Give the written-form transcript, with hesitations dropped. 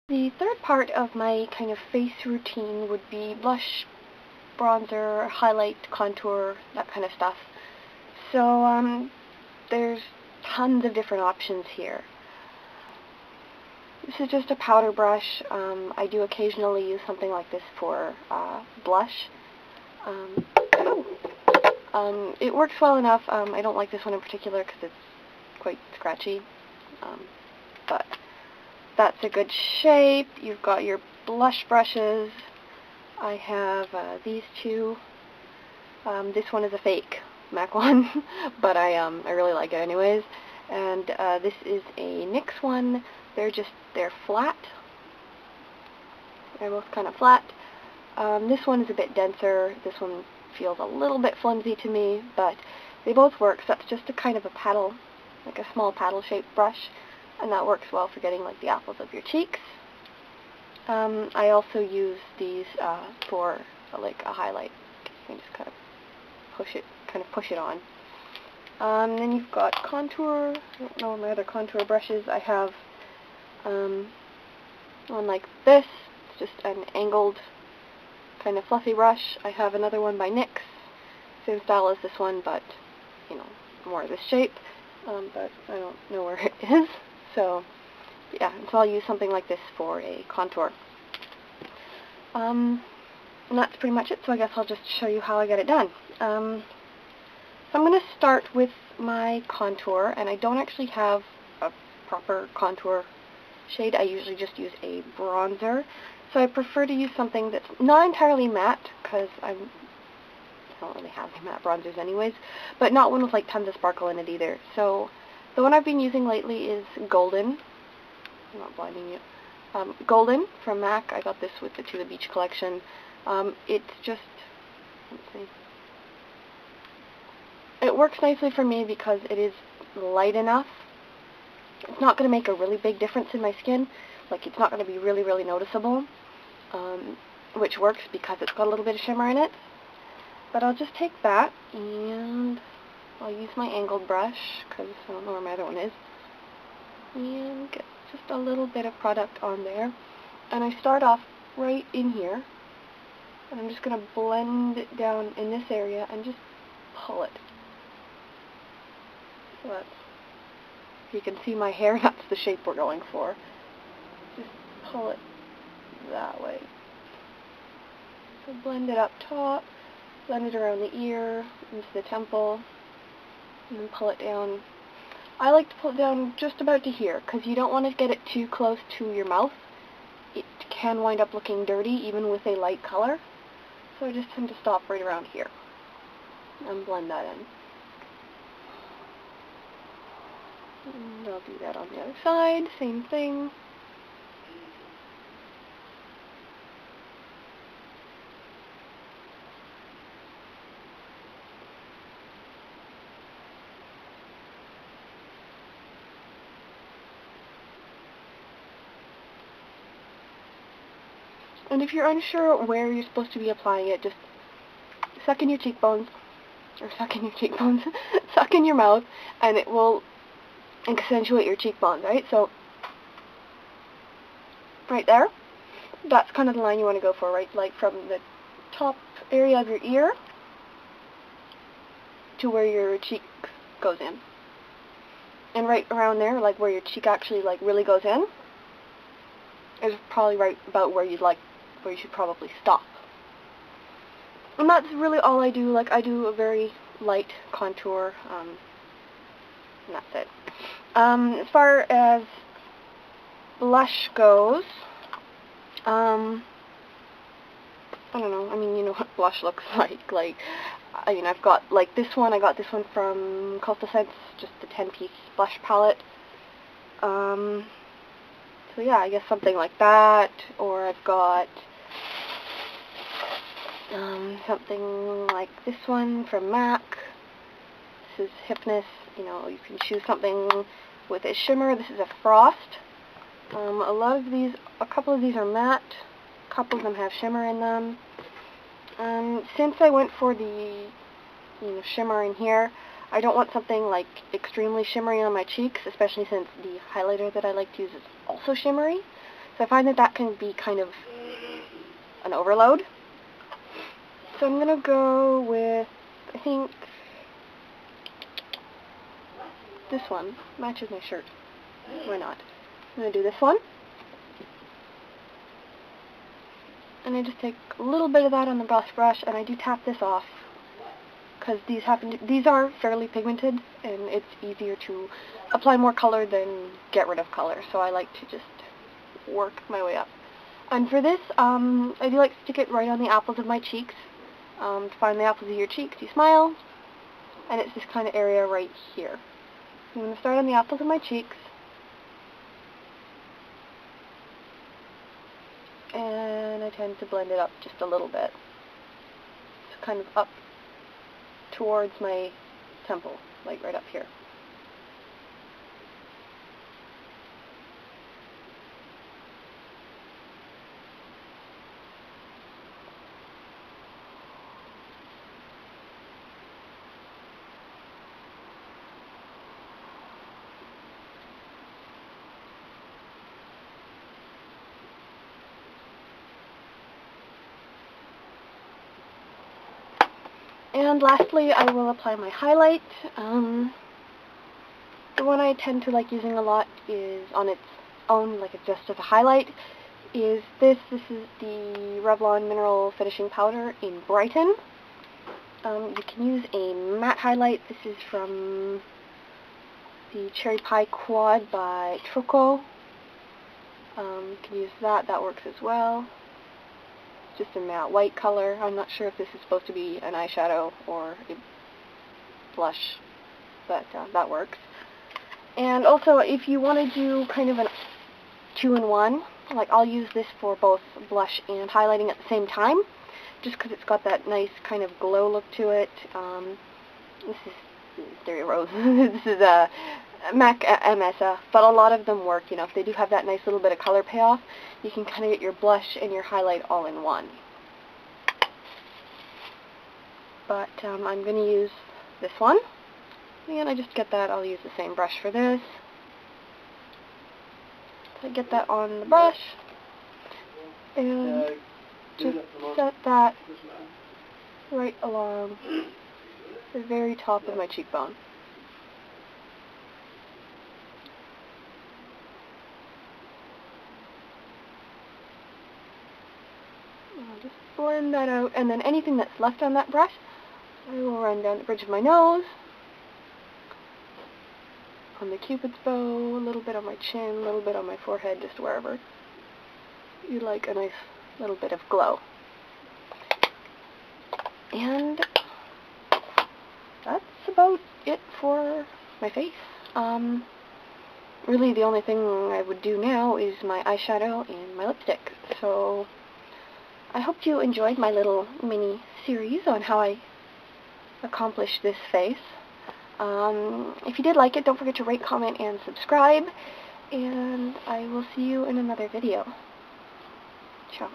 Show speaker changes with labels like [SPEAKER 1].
[SPEAKER 1] The third part of my kind of face routine would be blush, bronzer, highlight, contour, that kind of stuff. So there's tons of different options here. This is just a powder brush. I do occasionally use something like this for blush. It works well enough. I don't like this one in particular because it's quite scratchy, but that's a good shape. You've got your blush brushes. I have these two. This one is a fake MAC one, but I really like it anyways. And this is a NYX one. They're flat. They're both kind of flat. This one is a bit denser. This one feels a little bit flimsy to me, but they both work. So that's just a kind of a paddle, like a small paddle-shaped brush, and that works well for getting like the apples of your cheeks. I also use these for like a highlight. You can just kind of push it on. Then you've got contour. I don't know my other contour brushes. I have one like this. It's just an angled kind of fluffy brush. I have another one by NYX. Same style as this one, but more of this shape. But I don't know where it is. So yeah, so I'll use something like this for a contour. And that's pretty much it, so I guess I'll just show you how I get it done. So I'm going to start with my contour, and I don't actually have a proper contour shade. I usually just use a bronzer. So I prefer to use something that's not entirely matte, because I don't really have matte bronzers anyways, but not one with like tons of sparkle in it either. So the one I've been using lately is Golden. I'm not blinding you. Golden from MAC. I got this with the To the Beach collection. It's just, let's see. It works nicely for me because it is light enough. It's not going to make a really big difference in my skin. Like, it's not going to be really, really noticeable, which works because it's got a little bit of shimmer in it. But I'll just take that, and I'll use my angled brush, because I don't know where my other one is, and get just a little bit of product on there. And I start off right in here, and I'm just going to blend it down in this area and just pull it. So that's, you can see my hair, that's the shape we're going for. Just pull it that way. So blend it up top, blend it around the ear, into the temple, and then pull it down. I like to pull it down just about to here, because you don't want to get it too close to your mouth. It can wind up looking dirty, even with a light color. So I just tend to stop right around here, and blend that in. And I'll do that on the other side, same thing. And if you're unsure where you're supposed to be applying it, just suck in your cheekbones, suck in your mouth, and it will accentuate your cheekbones, right? So, right there, that's kind of the line you want to go for, right? Like from the top area of your ear to where your cheek goes in. And right around there, like where your cheek actually like really goes in, is probably right about where you should probably stop. And that's really all I do. Like, I do a very light contour, and that's it. As far as blush goes, I don't know, I mean, you know what blush looks like. Like, I've got, like, this one, I got this one from Coastal Scents, just the 10-piece blush palette. So yeah, I guess something like that, or I've got something like this one from MAC. This is Hypnus. You can choose something with a shimmer. This is a Frost. A couple of these are matte. A couple of them have shimmer in them. Since I went for the shimmer in here, I don't want something like extremely shimmery on my cheeks, especially since the highlighter that I like to use is also shimmery. So I find that that can be kind of an overload. So I'm going to go with, I think, this one. Matches my shirt. Why not? I'm going to do this one. And I just take a little bit of that on the brush, and I do tap this off, because these are fairly pigmented, and it's easier to apply more color than get rid of color. So I like to just work my way up. And for this, I do like to stick it right on the apples of my cheeks. To find the apples of your cheeks, you smile, and it's this kind of area right here. I'm going to start on the apples of my cheeks, and I tend to blend it up just a little bit. So kind of up towards my temple, like right up here. And lastly, I will apply my highlight. The one I tend to like using a lot is on its own, like just as a highlight, is this. This is the Revlon Mineral Finishing Powder in Brighten. You can use a matte highlight. This is from the Cherry Pie Quad by Truco. You can use that. That works as well. Just a matte white color. I'm not sure if this is supposed to be an eyeshadow or a blush, but that works. And also, if you want to do kind of a 2-in-1, like I'll use this for both blush and highlighting at the same time, just because it's got that nice kind of glow look to it. This is Stereo Rose. This is a MAC MS, but a lot of them work. You know, if they do have that nice little bit of color payoff, you can kind of get your blush and your highlight all in one. But I'm going to use this one. And I just get that. I'll use the same brush for this. So I get that on the brush, and just set that right along the very top of my cheekbone. I'll just blend that out, and then anything that's left on that brush, I will run down the bridge of my nose, on the cupid's bow, a little bit on my chin, a little bit on my forehead, just wherever you like a nice little bit of glow. And that's about it for my face. Really the only thing I would do now is my eyeshadow and my lipstick. So I hope you enjoyed my little mini series on how I accomplished this face. If you did like it, don't forget to rate, comment, and subscribe, and I will see you in another video. Ciao.